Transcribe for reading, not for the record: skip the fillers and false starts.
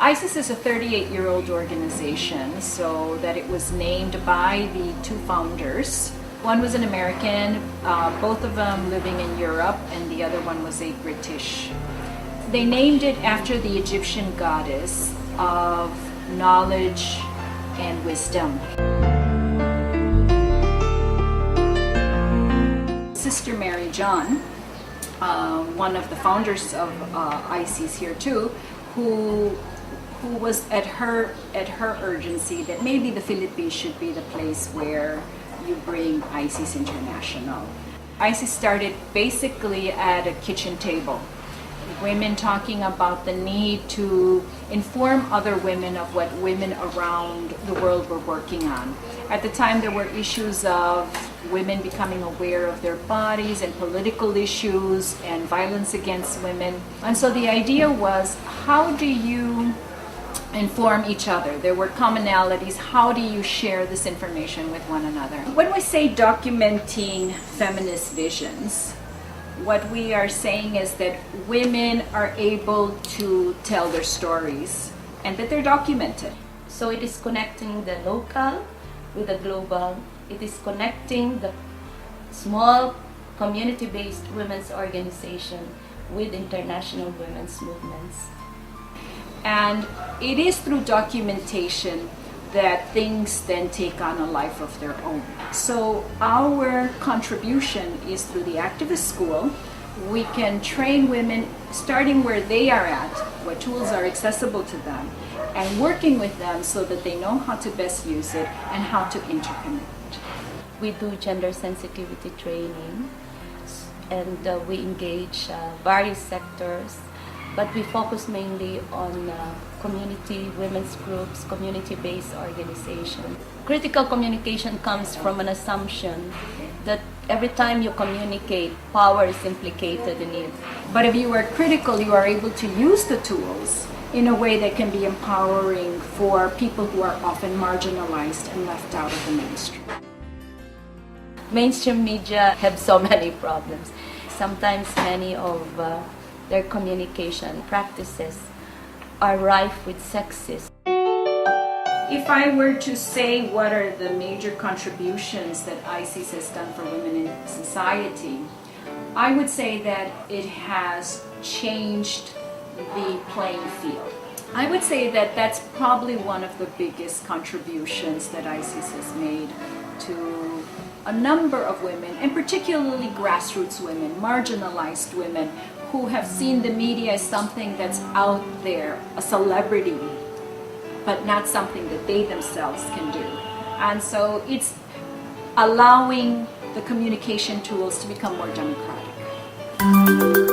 ISIS is a 38-year-old organization, so that it was named by the two founders. One was an American, both of them living in Europe, and the other one was a British. They named it after the Egyptian goddess of knowledge and wisdom. Sister Mary John, one of the founders of ISIS here too, who was at her urgency that maybe the Philippines should be the place where you bring ISIS International. ISIS started basically at a kitchen table. Women talking about the need to inform other women of what women around the world were working on. At the time, there were issues of women becoming aware of their bodies and political issues and violence against women. And so the idea was, how do you inform each other? There were commonalities. How do you share this information with one another? When we say documenting feminist visions, what we are saying is that women are able to tell their stories and that they're documented. So it is connecting the local with the global. It is connecting the small community-based women's organization with international women's movements. And it is through documentation that things then take on a life of their own. So our contribution is through the activist school. We can train women starting where they are at, what tools are accessible to them, and working with them so that they know how to best use it and how to interconnect. We do gender sensitivity training, and we engage various sectors, but we focus mainly on community, women's groups, community-based organization. Critical communication comes from an assumption that every time you communicate, power is implicated in it. But if you are critical, you are able to use the tools in a way that can be empowering for people who are often marginalized and left out of the mainstream. Mainstream media have so many problems. Sometimes many of their communication practices are rife with sexism. If I were to say what are the major contributions that ISIS has done for women in society, I would say that it has changed the playing field. I would say that that's probably one of the biggest contributions that ISIS has made to a number of women, and particularly grassroots women, marginalized women, who have seen the media as something that's out there, a celebrity, but not something that they themselves can do. And so it's allowing the communication tools to become more democratic.